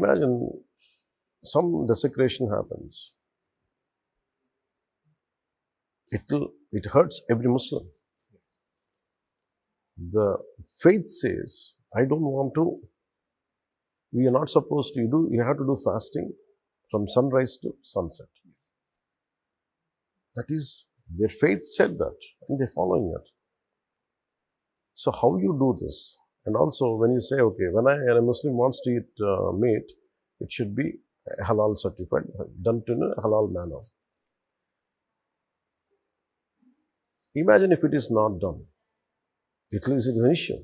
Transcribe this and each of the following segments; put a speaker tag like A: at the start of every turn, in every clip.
A: Imagine some desecration happens. It hurts every Muslim.
B: Yes.
A: The faith says, I don't want to, we are not supposed to you have to do fasting from sunrise to sunset.
B: Yes.
A: That is, their faith said that, and they're following it. So how you do this? And also when you say, okay, when a Muslim wants to eat meat, it should be halal certified, done in a halal manner. Imagine if it is not done. It is an issue.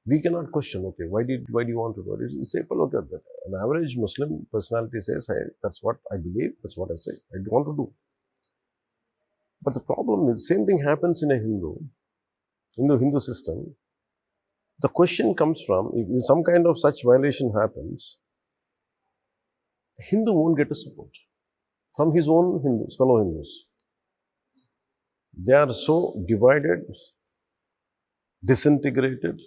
A: We cannot question, okay, why do you want to do it? It's simple, okay, that an average Muslim personality says, hey, that's what I believe, that's what I say, I want to do. But the problem is, same thing happens in a Hindu system. The question comes from, if some kind of such violation happens, Hindu won't get a support from his own Hindus, fellow Hindus. They are so divided, disintegrated,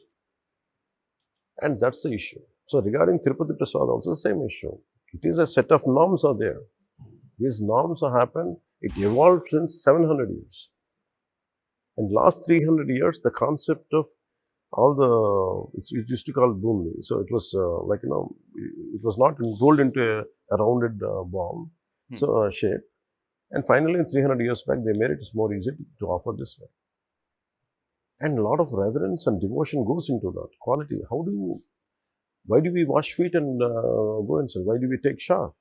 A: and that's the issue. So regarding Tirupati Prasad, also the same issue. It is a set of norms are there. These norms have happened. It evolved since 700 years. And last 300 years, the concept of all the, it used to call bundi. So it was it was not rolled into a rounded ball, so shape. And finally, 300 years back, they made it more easy to offer this way. And a lot of reverence and devotion goes into that quality. Why do we wash feet and go inside? Why do we take shower?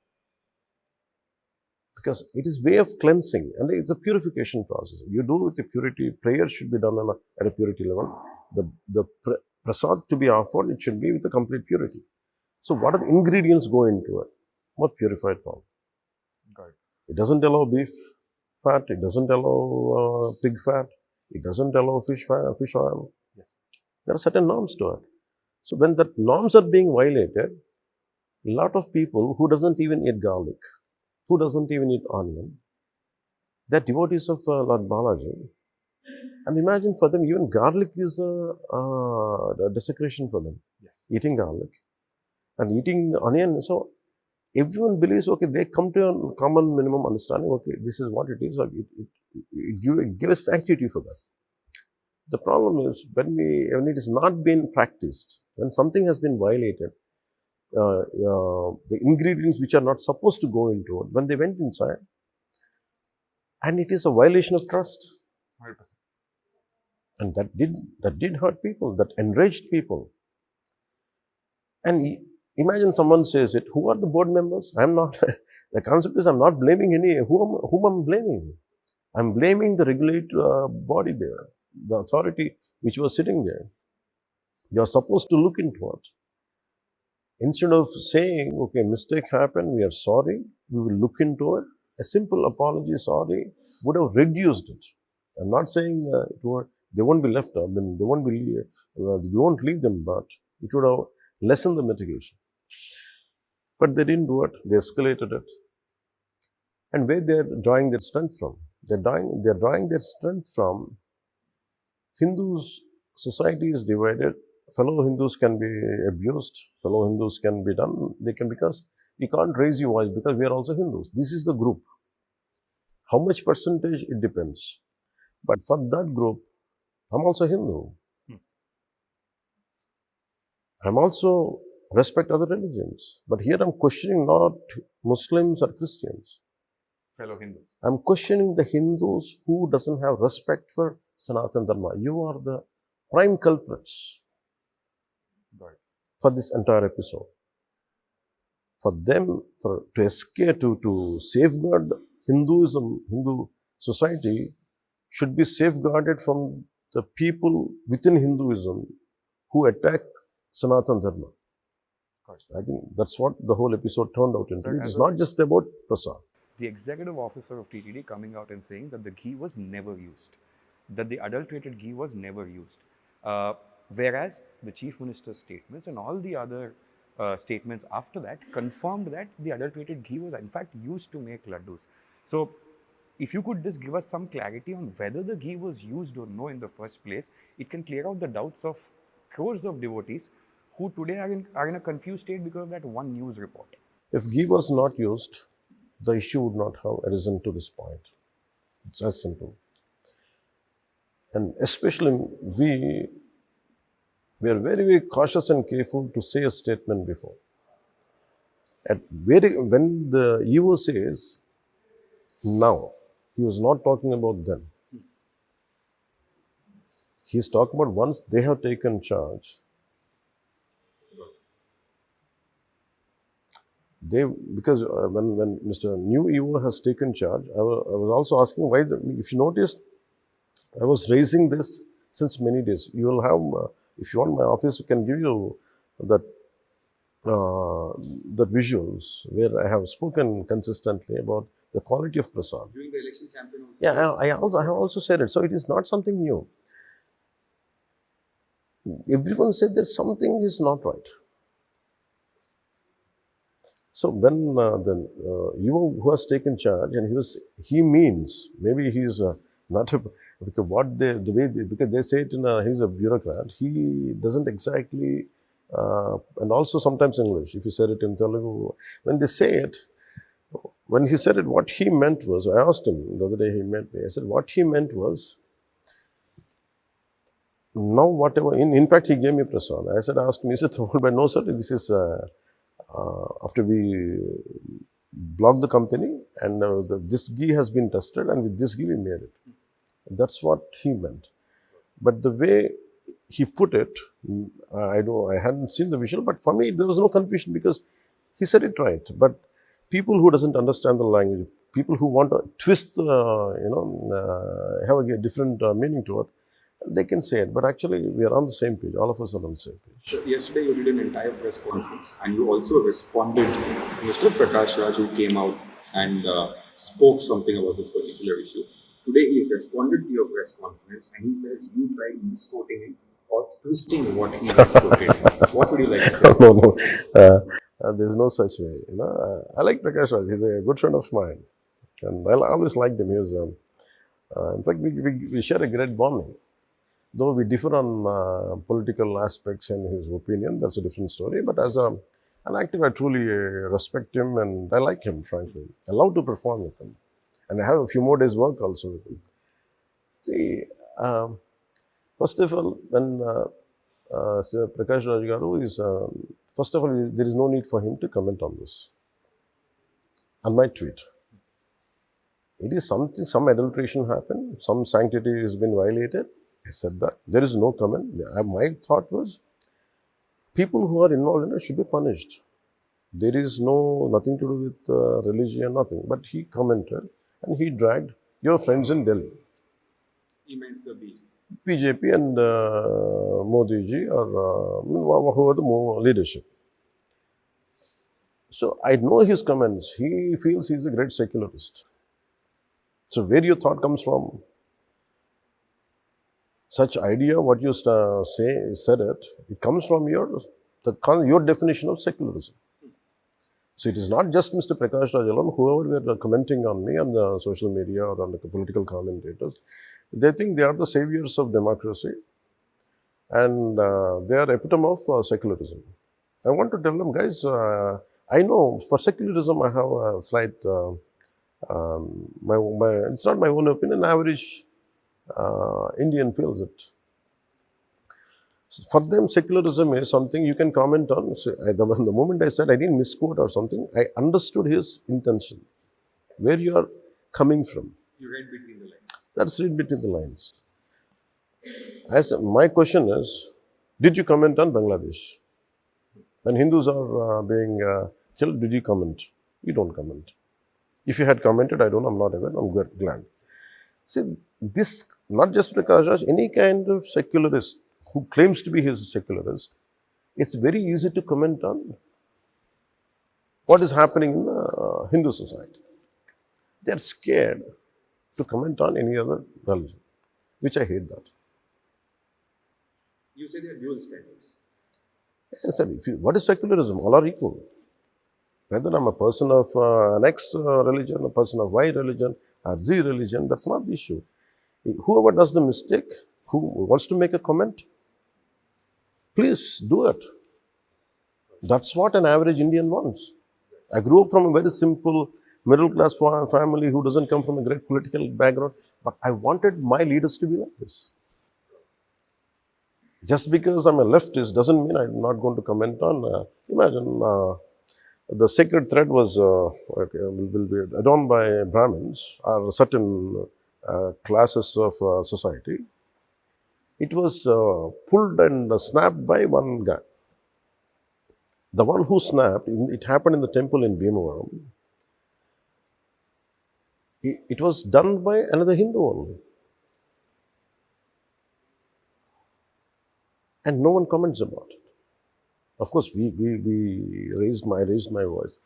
A: Because it is way of cleansing, and it's a purification process. You do with the purity. Prayer should be done at a purity level. The prasad to be offered, it should be with a complete purity. So what are the ingredients go into it? More purified form.
B: Got it.
A: It doesn't allow beef fat. It doesn't allow pig fat. It doesn't allow fish oil.
B: Yes.
A: There are certain norms to it. So when the norms are being violated, a lot of people who doesn't even eat garlic, who doesn't even eat onion, they're devotees of Lord Balaji. And imagine for them, even garlic is a desecration for them.
B: Yes.
A: Eating garlic and eating onion. So everyone believes, okay, they come to a common minimum understanding, okay, this is what it is. It give a sanctity for that. The problem is when it is not been practiced, when something has been violated, the ingredients which are not supposed to go into it, when they went inside, and it is a violation of trust.
B: 100%.
A: And that did hurt people, that enraged people. And imagine someone says it, who are the board members? I'm not, the concept is I'm not blaming whom I'm blaming? I'm blaming the regulatory body there, the authority which was sitting there. You're supposed to look into it. Instead of saying, okay, mistake happened, we are sorry, we will look into it, a simple apology, sorry, would have reduced it. I'm not saying they won't be left up, they won't be, we won't leave them, but it would have lessened the mitigation. But they didn't do it, they escalated it. And where they're drawing their strength from? They're drawing their strength from Hindus, society is divided. Fellow Hindus can be abused, fellow Hindus can be done, because you can't raise your voice because we are also Hindus. This is the group. How much percentage, it depends. But for that group, I'm also Hindu. I'm also respect other religions. But here I'm questioning not Muslims or Christians.
B: Fellow Hindus.
A: I'm questioning the Hindus who doesn't have respect for Sanatana Dharma. You are the prime culprits for this entire episode. For them, to escape, to safeguard Hinduism, Hindu society should be safeguarded from the people within Hinduism who attack Sanatana Dharma. I think that's what the whole episode turned out into. It is not just about prasad.
B: The executive officer of TTD coming out and saying that the ghee was never used, that the adulterated ghee was never used. Whereas the chief minister's statements and all the other statements after that confirmed that the adulterated ghee was in fact used to make laddus. So if you could just give us some clarity on whether the ghee was used or no in the first place, it can clear out the doubts of crores of devotees who today are in a confused state because of that one news report.
A: If ghee was not used, the issue would not have arisen to this point. It's as simple. And especially we are very, very cautious and careful to say a statement before. When the EO says now, he was not talking about then. He's talking about once they have taken charge. Because when Mr. New EO has taken charge, I was also asking why. If you noticed, I was raising this since many days. You will have, if you want, my office can give you that the visuals where I have spoken consistently about the quality of prasad.
B: During the election campaign also.
A: Yeah, I have also said it. So it is not something new. Everyone said that something is not right. So when the EO who has taken charge, and he means, maybe he's not a, because because they say it he's a bureaucrat, he doesn't exactly, and also sometimes English, if you said it in Telugu, when they say it, when he said it, what he meant was, I asked him the other day, he met me, I said, what he meant was, now whatever, in fact, he gave me prasad. I said, I asked him, he said, but no sir, this is, after we blocked the company, and this ghee has been tested, and with this ghee we made it. That's what he meant. But the way he put it, I hadn't seen the visual, but for me there was no confusion because he said it right. But people who doesn't understand the language, people who want to twist, have a different meaning to it, they can say it. But actually, we are on the same page. All of us are on the same page.
C: So yesterday, you did an entire press conference, and you also responded to Mr. Prakash Raj, who came out and spoke something about this particular issue. Today, he has responded to your press conference, and he says you tried misquoting him or twisting what he misquoted. What would you like to say?
A: No. There's no such way. I like Prakash Raj. He's a good friend of mine, and I always liked him. He was, in fact, we share a great bonding. Though we differ on political aspects and his opinion, that's a different story. But as an actor, I truly respect him and I like him, frankly. I love to perform with him. And I have a few more days' work also with him. See, first of all, when Sir Prakash Raj Garu is, first of all, there is no need for him to comment on this, on my tweet. It is something, some adulteration happened, some sanctity has been violated. I said that. There is no comment. My thought was, people who are involved in it should be punished. There is nothing to do with religion, nothing. But he commented and he dragged your friends in Delhi.
C: He meant the BJP.
A: BJP and Modi ji or who are the leadership. So I know his comments. He feels he's a great secularist. So where your thought comes from? Such idea, what you said it comes from your definition of secularism. So it is not just Mr. Prakash Raj alone, whoever were commenting on me on the social media or on the political commentators, they think they are the saviors of democracy and they are epitome of secularism. I want to tell them, guys, I know for secularism I have a slight, it's not my own opinion, average Indian feels it. For them, secularism is something you can comment on. So, the moment I said I didn't misquote or something, I understood his intention, where you are coming from.
C: You read between the lines.
A: That's read between the lines. My question is, did you comment on Bangladesh? When Hindus are being killed, did you comment? You don't comment. If you had commented, I don't know, I'm not aware, I'm glad. See, this, not just Prakash Raj, any kind of secularist who claims to be his secularist, it's very easy to comment on what is happening in the Hindu society. They are scared to comment on any other religion, which I hate that.
C: You say they are dual standards.
A: Yes, what is secularism? All are equal. Whether I'm a person of an X religion, a person of Y religion, or Z religion, that's not the issue. Whoever does the mistake, who wants to make a comment, Please do it. That's what an average Indian wants. I grew up from a very simple middle class family who doesn't come from a great political background, but I wanted my leaders to be like this. Just because I'm a leftist doesn't mean I'm not going to comment on. Imagine the sacred thread was will be adorned by Brahmins or certain classes of society. It was pulled and snapped by one guy. The one who snapped, it happened in the temple in Bhimavaram. It was done by another Hindu only. And no one comments about it. Of course, I raised my voice.